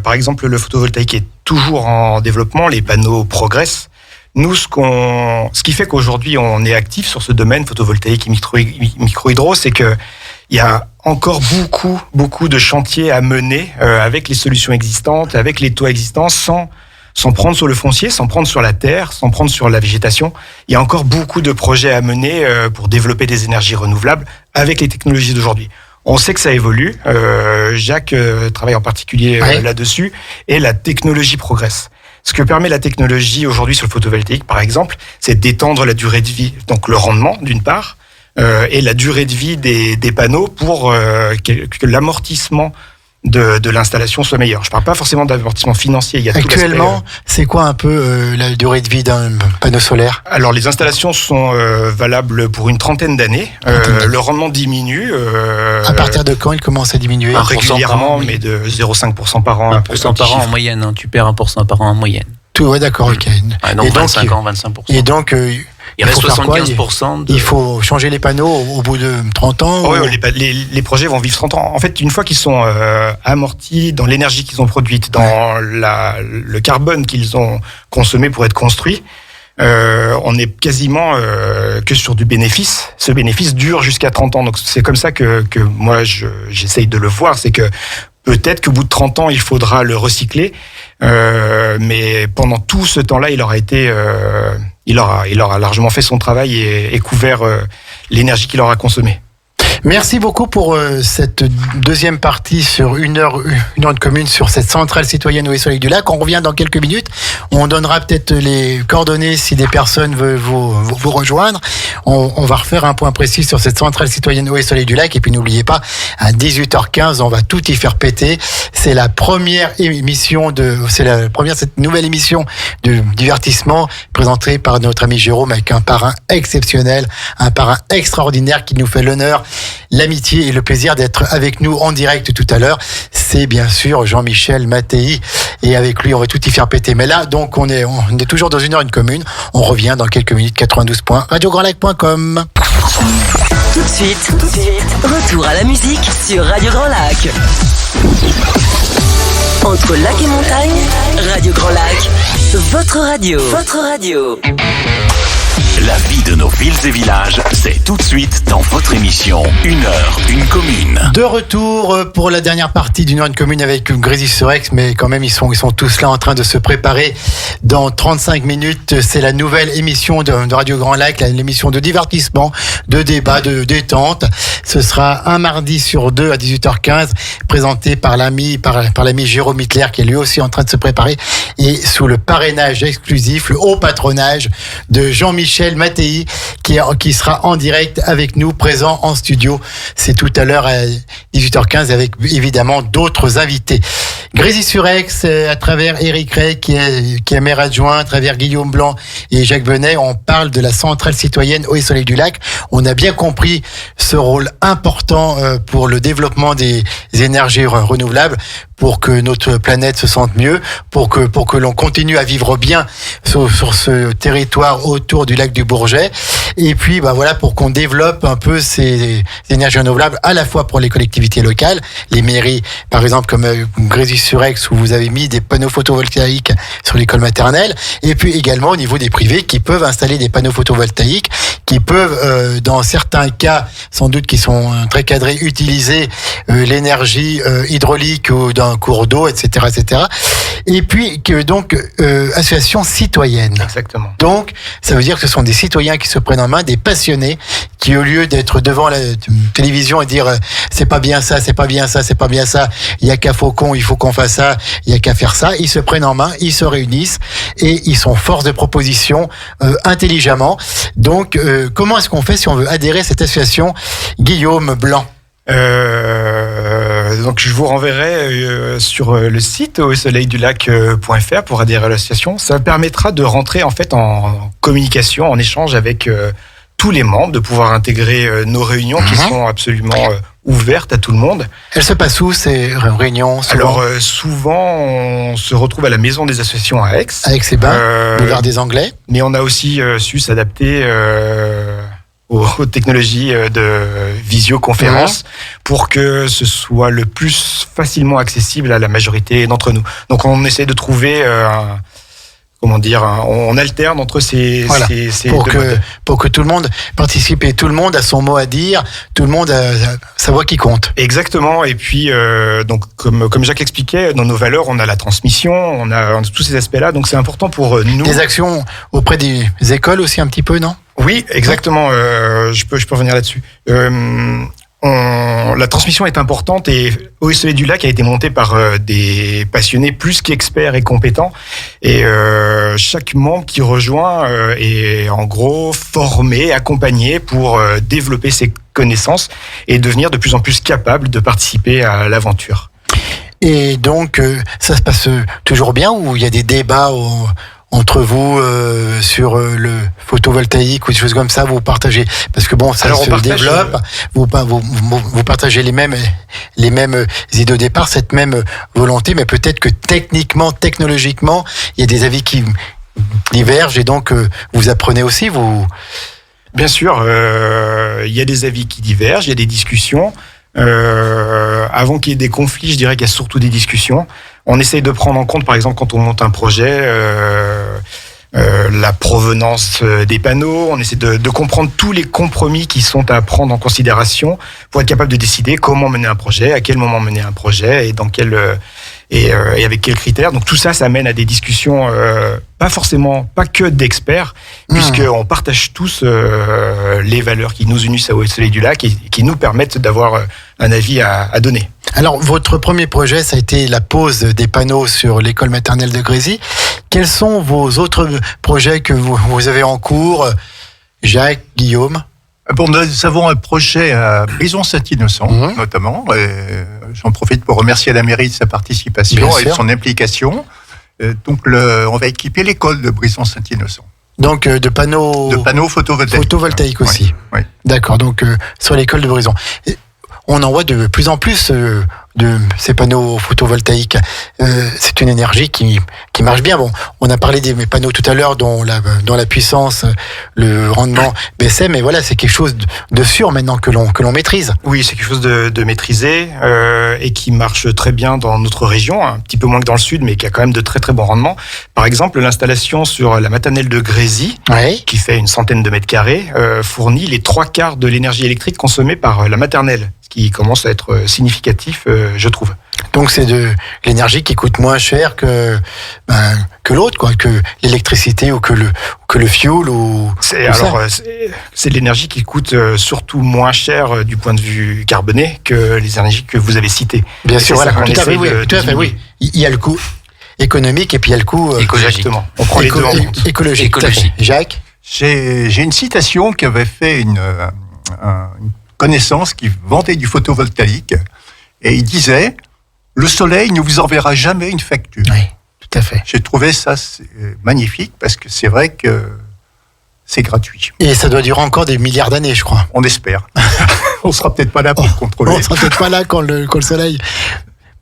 par exemple, le photovoltaïque est toujours en développement, les panneaux progressent. Nous, ce qui fait qu'aujourd'hui on est actif sur ce domaine photovoltaïque et micro-hydro, c'est que Il y a encore beaucoup de chantiers à mener avec les solutions existantes, avec les toits existants, sans prendre sur le foncier, sans prendre sur la terre, sans prendre sur la végétation. Il y a encore beaucoup de projets à mener pour développer des énergies renouvelables avec les technologies d'aujourd'hui. On sait que ça évolue. Jacques travaille en particulier là-dessus, et la technologie progresse. Ce que permet la technologie aujourd'hui sur le photovoltaïque, par exemple, c'est d'étendre la durée de vie, donc le rendement d'une part, et la durée de vie des panneaux pour que l'amortissement de l'installation soit meilleur. Je ne parle pas forcément d'amortissement financier. Il y a actuellement, c'est quoi un peu la durée de vie d'un panneau solaire ? Alors, les installations sont valables pour une trentaine d'années. Le rendement diminue. À partir de quand il commence à diminuer ? Régulièrement, mais de 0,5% par an. 1% par an en moyenne. Hein. Tu perds 1% par an en moyenne. Ouais, d'accord, ok. Donc 25 ans, 25%. Et donc... il reste 75%. Il faut changer les panneaux au bout de 30 ans. Oui, les projets vont vivre 30 ans. En fait, une fois qu'ils sont amortis dans l'énergie qu'ils ont produite, dans le carbone qu'ils ont consommé pour être construits, on est quasiment que sur du bénéfice. Ce bénéfice dure jusqu'à 30 ans. Donc c'est comme ça que moi j'essaye de le voir. C'est que peut-être qu'au bout de 30 ans, il faudra le recycler. Mais pendant tout ce temps-là, il aura largement fait son travail et couvert l'énergie qu'il aura consommée. Merci beaucoup pour cette deuxième partie sur une heure de commune sur cette centrale citoyenne au Soleil du Lac. On revient dans quelques minutes. On donnera peut-être les coordonnées si des personnes veulent vous rejoindre. On va refaire un point précis sur cette centrale citoyenne au Soleil du Lac. Et puis n'oubliez pas, à 18h15, on va tout y faire péter. C'est la première cette nouvelle émission de divertissement présentée par notre ami Jérôme avec un parrain exceptionnel, un parrain extraordinaire qui nous fait l'honneur, l'amitié et le plaisir d'être avec nous en direct tout à l'heure. C'est bien sûr Jean-Michel Mattei, et avec lui on va tout y faire péter. Mais là donc on est toujours dans une heure une commune. On revient dans quelques minutes. 92 points radiograndlac.com. Tout de suite, retour à la musique sur Radio Grand Lac. Entre lac et montagne, Radio Grand Lac, votre radio. La vie de nos villes et villages, c'est tout de suite dans votre émission Une heure, une commune. De retour pour la dernière partie d'une heure une commune avec Grésy-sur-Aix, mais quand même ils sont tous là en train de se préparer. Dans 35 minutes, c'est la nouvelle émission de Radio Grand Lac, l'émission de divertissement, de débat, de détente. Ce sera un mardi sur deux à 18h15, présenté par l'ami Jérôme Hitler, qui est lui aussi en train de se préparer, et sous le parrainage exclusif, le haut patronage de Jean-Michel Mattei, qui sera en direct avec nous, présent en studio. C'est tout à l'heure à 18h15 avec évidemment d'autres invités. Grésy-sur-Aix, à travers Éric Rey, qui est maire adjoint, à travers Guillaume Blanc et Jacques Benet, on parle de la centrale citoyenne au Soleil du Lac. On a bien compris ce rôle important pour le développement des énergies renouvelables, pour que notre planète se sente mieux, pour que l'on continue à vivre bien sur ce territoire autour du lac du Bourget. Et puis, pour qu'on développe un peu ces énergies renouvelables, à la fois pour les collectivités locales, les mairies, par exemple, comme Grésy-sur-Aix, où vous avez mis des panneaux photovoltaïques sur l'école maternelle, et puis également au niveau des privés qui peuvent installer des panneaux photovoltaïques, qui peuvent, dans certains cas, sans doute qui sont très cadrés, utiliser l'énergie hydraulique ou d'un cours d'eau, etc., etc. Et puis, association citoyenne. Exactement. Donc, ça veut dire que ce sont des citoyens qui se prennent en main, des passionnés, qui au lieu d'être devant la télévision et dire c'est pas bien ça, c'est pas bien ça, c'est pas bien ça, il y a qu'à Faucon, il faut qu'on fasse ça, il y a qu'à faire ça, ils se prennent en main, ils se réunissent et ils sont force de proposition intelligemment. Donc, comment est-ce qu'on fait si on veut adhérer à cette association, Guillaume Blanc? Donc je vous renverrai sur le site ausoleildulac.fr pour adhérer à l'association. Ça permettra de rentrer en fait en communication, en échange avec tous les membres, de pouvoir intégrer nos réunions qui sont absolument ouvertes à tout le monde. Elles se passent où ces réunions souvent? Alors souvent on se retrouve à la maison des associations à Aix. À Aix-les-Bains, boulevard des Anglais. Mais on a aussi su s'adapter aux technologies de visioconférence pour que ce soit le plus facilement accessible à la majorité d'entre nous. Donc on essaie de trouver comment dire, on alterne entre ces pour deux que modes. pour que tout le monde participe et tout le monde a son mot à dire, tout le monde a sa voix qui compte. Exactement. Et puis, donc, comme Jacques expliquait, dans nos valeurs, on a la transmission, on a tous ces aspects-là. Donc, c'est important pour nous. Des actions auprès des écoles aussi un petit peu, non? Oui, exactement. Je peux revenir là-dessus. La transmission est importante et Au Soleil du Lac a été monté par des passionnés plus qu'experts et compétents. Et chaque membre qui rejoint est en gros formé, accompagné pour développer ses connaissances et devenir de plus en plus capable de participer à l'aventure. Et donc, ça se passe toujours bien ou il y a des débats entre vous sur le photovoltaïque ou des choses comme ça, vous partagez, parce que bon, ça se développe, vous partagez les mêmes idées au départ, cette même volonté, mais peut-être que technologiquement, il y a des avis qui divergent et donc vous apprenez aussi, vous... Bien sûr, il y a des avis qui divergent, il y a des discussions. Avant qu'il y ait des conflits, je dirais qu'il y a surtout des discussions. On essaye de prendre en compte, par exemple, quand on monte un projet, la provenance des panneaux. On essaie de comprendre tous les compromis qui sont à prendre en considération pour être capable de décider comment mener un projet, à quel moment mener un projet et dans quel et avec quels critères. Donc tout ça, ça mène à des discussions pas que d'experts, puisqu'on partage tous les valeurs qui nous unissent au Soleil du Lac et qui nous permettent d'avoir un avis à donner. Alors, votre premier projet, ça a été la pose des panneaux sur l'école maternelle de Grésy. Quels sont vos autres projets que vous avez en cours, Jacques, Guillaume? Bon, nous avons un projet à Brison-Saint-Innocent, notamment. Et j'en profite pour remercier la mairie de sa participation et de son implication. Donc, on va équiper l'école de Brison-Saint-Innocent. Donc, de panneaux photovoltaïques. Photovoltaïques aussi. Oui. D'accord, donc sur l'école de Brison. On en voit de plus en plus de ces panneaux photovoltaïques. C'est une énergie qui marche bien. Bon, on a parlé des panneaux tout à l'heure dont la puissance, le rendement baissait, mais voilà, c'est quelque chose de sûr maintenant que l'on maîtrise. Oui, c'est quelque chose de maîtrisé et qui marche très bien dans notre région, un petit peu moins que dans le sud, mais qui a quand même de très très bons rendements. Par exemple, l'installation sur la maternelle de Grésy, qui fait une centaine de mètres carrés, fournit les 3/4 de l'énergie électrique consommée par la maternelle, ce qui commence à être significatif, je trouve. Donc c'est de l'énergie qui coûte moins cher que l'autre, quoi, que l'électricité ou que le fuel ou. C'est de l'énergie qui coûte surtout moins cher du point de vue carboné que les énergies que vous avez citées. Bien sûr, voilà, tout à fait, oui. Il y a le coût économique et puis il y a le coût écologique. Exactement. On prend les deux en compte. Écologique. Jacques, j'ai une citation qui avait fait une connaissance qui vendait du photovoltaïque et il disait: le soleil ne vous enverra jamais une facture. Oui, tout à fait. J'ai trouvé ça magnifique parce que c'est vrai que c'est gratuit. Et ça doit durer encore des milliards d'années, je crois. On espère. On sera peut-être pas là pour contrôler. On sera peut-être pas là quand le soleil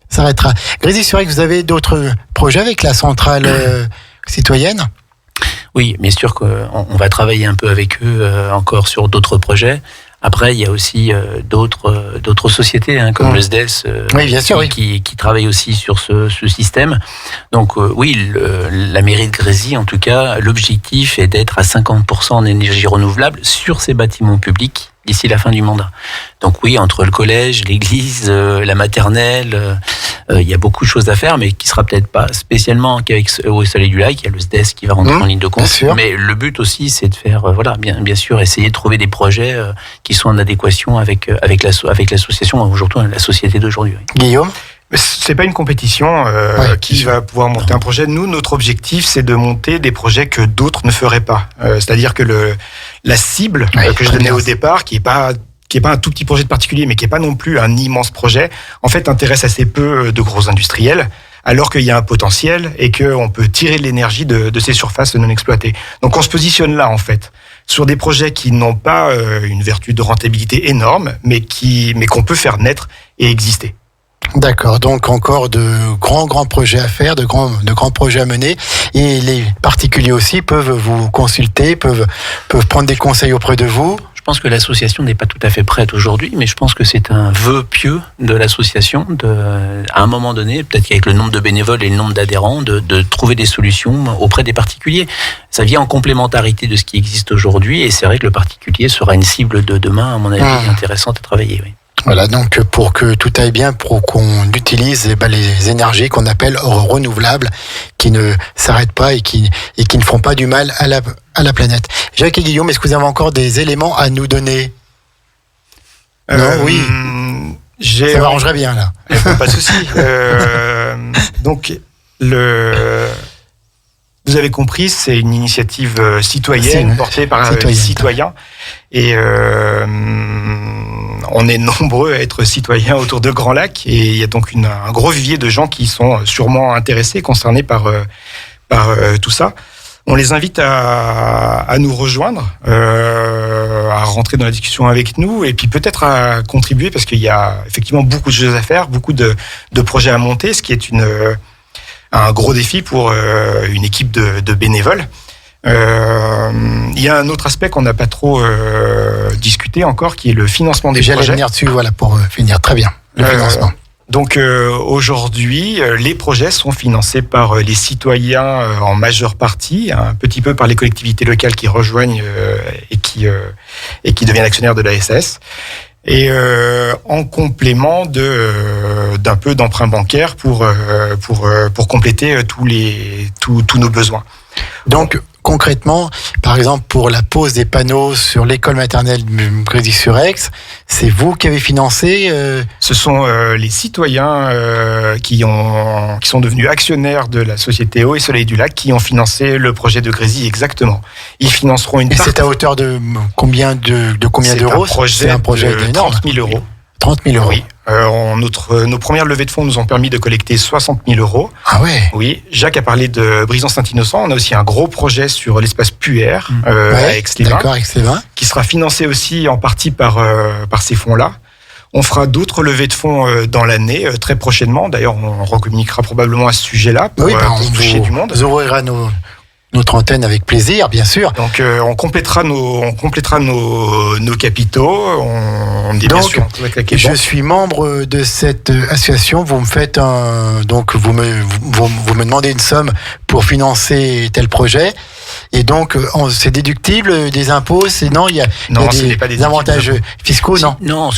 s'arrêtera. Grésy, c'est vrai que vous avez d'autres projets avec la centrale citoyenne? Oui, bien sûr qu'on va travailler un peu avec eux encore sur d'autres projets. Après, il y a aussi d'autres sociétés, comme le SDES, oui, bien sûr, qui travaillent aussi sur ce système. Donc oui, la mairie de Grésy, en tout cas, l'objectif est d'être à 50% en énergie renouvelable sur ces bâtiments publics d'ici la fin du mandat. Donc oui, entre le collège, l'église, la maternelle, il y a beaucoup de choses à faire, mais qui sera peut-être pas spécialement qu'avec au Soleil du Lac. Il y a le SDES qui va rentrer en ligne de compte. Mais le but aussi, c'est de faire, bien sûr, essayer de trouver des projets qui sont en adéquation avec l'association aujourd'hui, la société d'aujourd'hui. Guillaume? Mais c'est pas une compétition qui va pouvoir monter un projet. Nous, notre objectif, c'est de monter des projets que d'autres ne feraient pas. C'est-à-dire que la cible que je donnais au départ, qui est pas un tout petit projet de particulier, mais qui est pas non plus un immense projet, en fait, intéresse assez peu de gros industriels, alors qu'il y a un potentiel et qu'on peut tirer de l'énergie de ces surfaces non exploitées. Donc on se positionne là, en fait, sur des projets qui n'ont pas une vertu de rentabilité énorme, mais qu'on peut faire naître et exister. D'accord, donc encore de grands projets à faire, de grands projets à mener, et les particuliers aussi peuvent vous consulter, peuvent prendre des conseils auprès de vous. pense que l'association n'est pas tout à fait prête aujourd'hui, mais je pense que c'est un vœu pieux de l'association à un moment donné, peut-être qu'avec le nombre de bénévoles et le nombre d'adhérents, de trouver des solutions auprès des particuliers. Ça vient en complémentarité de ce qui existe aujourd'hui, et c'est vrai que le particulier sera une cible de demain, à mon avis, intéressante à travailler. Oui. Voilà, donc pour que tout aille bien, pour qu'on utilise les énergies qu'on appelle renouvelables, qui ne s'arrêtent pas et qui ne font pas du mal à la planète. Jacques et Guillaume, est-ce que vous avez encore des éléments à nous donner ? Non, oui. Ça m'arrangerait bien, là. Pas de souci. Donc, vous avez compris, c'est une initiative citoyenne portée par les citoyens. Et on est nombreux à être citoyens autour de Grand Lac. Et il y a donc un gros vivier de gens qui sont sûrement intéressés, concernés par tout ça. On les invite à nous rejoindre, à rentrer dans la discussion avec nous, et puis peut-être à contribuer, parce qu'il y a effectivement beaucoup de choses à faire, beaucoup de projets à monter, ce qui est un gros défi pour une équipe de bénévoles. Il y a un autre aspect qu'on n'a pas trop discuté encore, qui est le financement des projets. J'allais venir dessus, voilà, pour finir. Très bien, le financement. Donc aujourd'hui, les projets sont financés par les citoyens en majeure partie, un petit peu par les collectivités locales qui rejoignent et qui deviennent actionnaires de la SAS. Et en complément d'un peu d'emprunt bancaire pour compléter tous nos besoins. Donc concrètement, par exemple pour la pose des panneaux sur l'école maternelle de Grésy-sur-Aix, c'est vous qui avez financé Ce sont les citoyens qui sont devenus actionnaires de la société Eau et Soleil du Lac qui ont financé le projet de Grésy exactement. Ils financeront une partie. Et c'est à hauteur de combien d'euros ? C'est un projet de 30 000 euros. 30 000 euros. Oui. Nos premières levées de fonds nous ont permis de collecter 60 000 euros. Ah ouais. Oui. Jacques a parlé de Brison-Saint-Innocent. On a aussi un gros projet sur l'espace Puer à Aix-les-Bains. D'accord, Aix-les-Bains. Qui sera financé aussi en partie par ces fonds-là. On fera d'autres levées de fonds dans l'année, très prochainement. D'ailleurs, on recommuniquera probablement à ce sujet-là pour toucher du monde. Vous ouvrirez notre antenne avec plaisir, bien sûr. Donc on complétera nos capitaux. On est bien sûr avec la je suis membre de cette association. Vous me faites donc vous me demandez une somme pour financer tel projet. Et donc, c'est déductible des impôts, il y a des avantages fiscaux, non ? Non,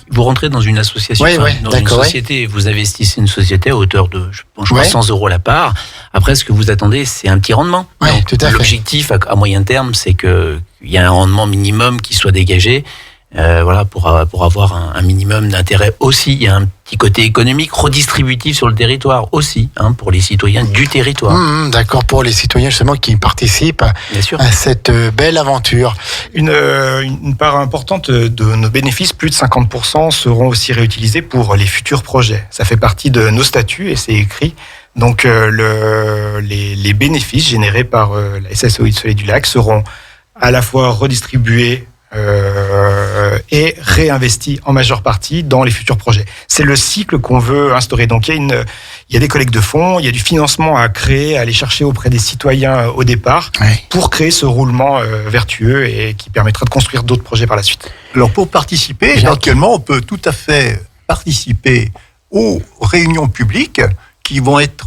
vous rentrez dans une association, une société, vous investissez une société à hauteur de, je crois, 100 euros la part. Après, ce que vous attendez, c'est un petit rendement. Donc, tout à fait. L'objectif à moyen terme, c'est qu'il y a un rendement minimum qui soit dégagé. Pour avoir un minimum d'intérêt aussi. Il y a un petit côté économique, redistributif sur le territoire aussi, pour les citoyens du territoire. D'accord, pour les citoyens justement qui participent à cette belle aventure. Une part importante de nos bénéfices, plus de 50%, seront aussi réutilisés pour les futurs projets. Ça fait partie de nos statuts et c'est écrit. Donc les bénéfices générés par la SAS Eau et Soleil du Lac seront à la fois redistribués et réinvesti en majeure partie dans les futurs projets. C'est le cycle qu'on veut instaurer. Donc il y a des collectes de fonds, il y a du financement à créer, à aller chercher auprès des citoyens au départ, pour créer ce roulement vertueux et qui permettra de construire d'autres projets par la suite. Alors pour participer, éventuellement, on peut tout à fait participer aux réunions publiques qui vont être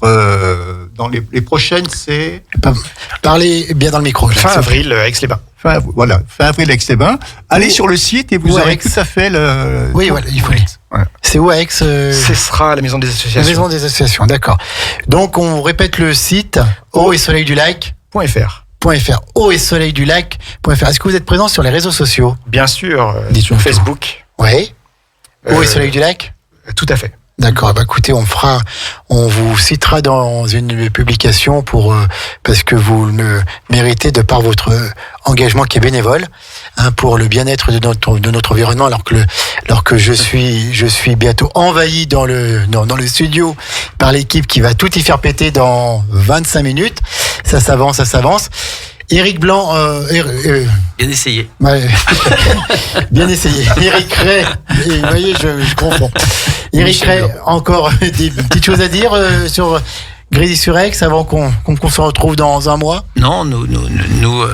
dans les prochaines, c'est... Parlez bien dans le micro. Fin avril, Aix-les-Bains. Fin avril, Aix-les-Bains. Allez sur le site et vous aurez tout à fait le... Oui, voilà, il faut aller. Ouais. C'est où à Aix Ce sera la Maison des Associations. La Maison des Associations, d'accord. Donc, on répète le site Eau et Soleil du Lac.fr. Eau et Soleil du Lac.fr. Est-ce que vous êtes présent sur les réseaux sociaux ? Bien sûr, sur Facebook. Oui. Eau et Soleil du Lac ? Tout à fait. D'accord. Écoutez, on vous citera dans une publication parce que vous le méritez de par votre engagement qui est bénévole, pour le bien-être de notre environnement, alors que je suis bientôt envahi dans le studio par l'équipe qui va tout y faire péter dans 25 minutes. Ça s'avance. Éric Blanc, bien essayé. Ouais. Bien essayé. Éric Ray, vous voyez, je confonds. Éric Ray, encore des petites choses à dire sur Grésy-sur-Aix avant qu'on se retrouve dans un mois? Non, nous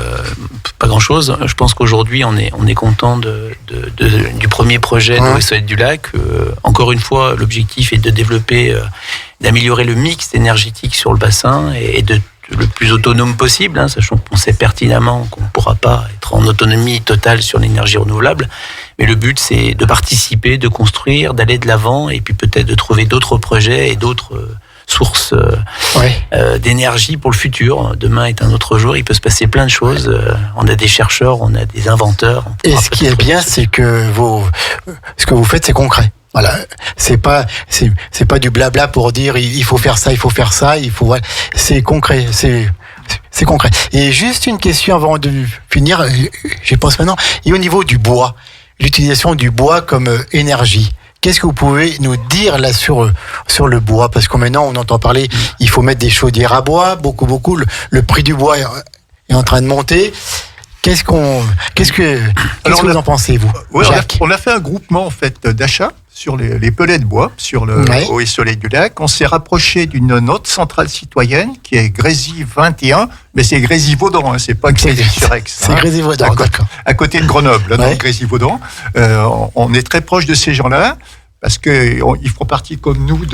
pas grand-chose. Je pense qu'aujourd'hui, on est content du premier projet d'eau et soleil du lac. Encore une fois, l'objectif est de développer, d'améliorer le mix énergétique sur le bassin et de le plus autonome possible, sachant qu'on sait pertinemment qu'on ne pourra pas être en autonomie totale sur l'énergie renouvelable. Mais le but, c'est de participer, de construire, d'aller de l'avant et puis peut-être de trouver d'autres projets et d'autres sources d'énergie pour le futur. Demain est un autre jour, il peut se passer plein de choses. On a des chercheurs, on a des inventeurs. Et ce qui est bien, c'est que ce que vous faites, c'est concret. Voilà, c'est pas du blabla pour dire il faut faire ça, c'est concret, c'est concret. Et juste une question avant de finir, j'y pense maintenant. Et au niveau du bois, l'utilisation du bois comme énergie, qu'est-ce que vous pouvez nous dire là sur le bois? Parce que maintenant on entend parler, il faut mettre des chaudières à bois, beaucoup. Le prix du bois est en train de monter. Qu'est-ce que vous en pensez, vous? Oui, Jacques? on a fait un groupement en fait d'achat sur les pellets de bois, sur le Eau et Soleil du Lac. On s'est rapproché d'une autre centrale citoyenne qui est Grésy 21, mais c'est Grésy-Vaudran, c'est pas Grésy-sur-Aix. C'est Grésy-Vaudran, d'accord. À côté de Grenoble, donc Grésy-Vaudran. On est très proche de ces gens-là, parce qu'ils font partie comme nous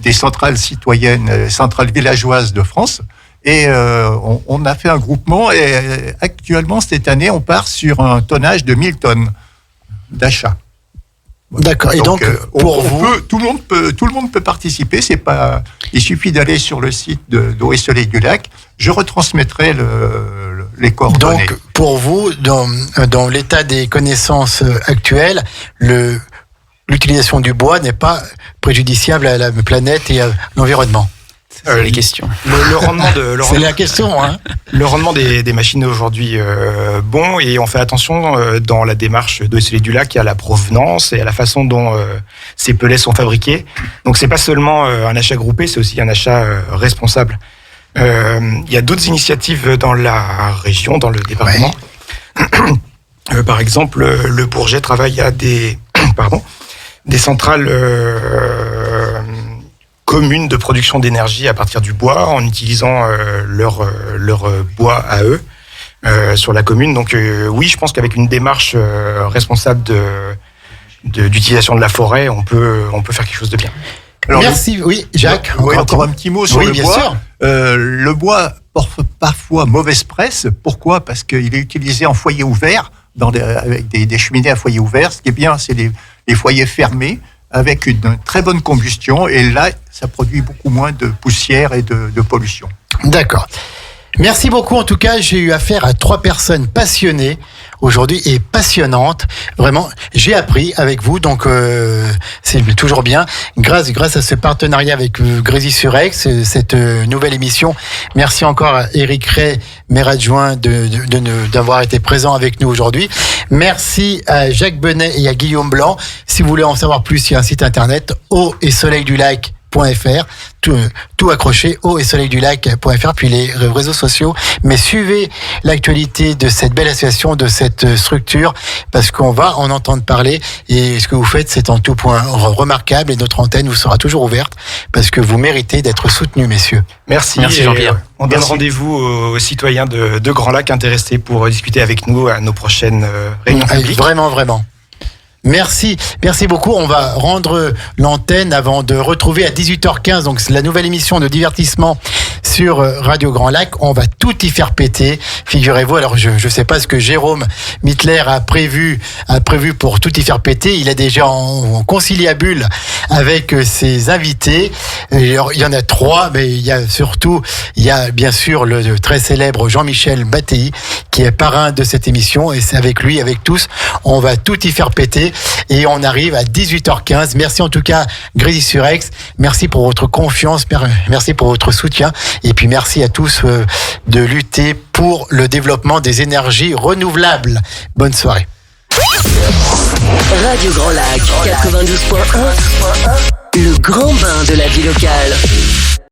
des centrales citoyennes, centrales villageoises de France. Et on a fait un groupement et actuellement, cette année, on part sur un tonnage de 1000 tonnes d'achat. D'accord. Et donc pour vous, tout le monde peut participer. Il suffit d'aller sur le site d'Eau et Soleil du Lac. Je retransmettrai les coordonnées. Donc pour vous, dans l'état des connaissances actuelles, l'utilisation du bois n'est pas préjudiciable à la planète et à l'environnement. C'est les questions. Le rendement c'est la question, hein. Le rendement des machines est aujourd'hui bon, et on fait attention dans la démarche d'Eau et Soleil du Lac à la provenance et à la façon dont ces pellets sont fabriqués. Donc c'est pas seulement un achat groupé, c'est aussi un achat responsable. Il y a d'autres initiatives dans la région, dans le département. Par exemple, le Bourget travaille à des centrales communes de production d'énergie à partir du bois, en utilisant leur bois à eux sur la commune. Donc oui, je pense qu'avec une démarche responsable d'utilisation de la forêt, on peut faire quelque chose de bien. Alors, merci. Oui, Jacques. Encore un petit mot sur le bois. Sûr. Le bois porte parfois mauvaise presse. Pourquoi? Parce qu'il est utilisé en foyer ouvert, avec des cheminées à foyer ouvert. Ce qui est bien, c'est les foyers fermés, avec une très bonne combustion, et là, ça produit beaucoup moins de poussière et de pollution. D'accord. Merci beaucoup. En tout cas, j'ai eu affaire à 3 personnes passionnées aujourd'hui et passionnantes. Vraiment, j'ai appris avec vous, donc c'est toujours bien. Grâce à ce partenariat avec Grésy-sur-Aix, cette nouvelle émission. Merci encore à Éric Ray, maire adjoint, d'avoir été présent avec nous aujourd'hui. Merci à Jacques Benet et à Guillaume Blanc. Si vous voulez en savoir plus, il y a un site internet eau et soleil du lac .fr, tout accroché, eau et soleil du lac.fr, puis les réseaux sociaux. Mais suivez l'actualité de cette belle association, de cette structure, parce qu'on va en entendre parler, et ce que vous faites, c'est en tout point remarquable, et notre antenne vous sera toujours ouverte, parce que vous méritez d'être soutenus, messieurs. Merci Jean-Pierre. On donne rendez-vous aux citoyens de Grand Lac intéressés pour discuter avec nous à nos prochaines réunions publiques. Vraiment. Merci beaucoup. On va rendre l'antenne avant de retrouver à 18h15, donc c'est la nouvelle émission de divertissement sur Radio Grand Lac. On va tout y faire péter, figurez-vous. Alors je sais pas ce que Jérôme Mittler a prévu pour tout y faire péter. Il est déjà en conciliabule avec ses invités. Alors, il y en a 3, mais il y a bien sûr le très célèbre Jean-Michel Battei qui est parrain de cette émission, et c'est avec lui, avec tous, on va tout y faire péter. Et on arrive à 18h15. Merci en tout cas Grésy-sur-Aix. Merci pour votre confiance. Merci pour votre soutien. Et puis merci à tous de lutter pour le développement des énergies renouvelables. Bonne soirée. Radio Grand Lac 92.1, le grand bain de la vie locale.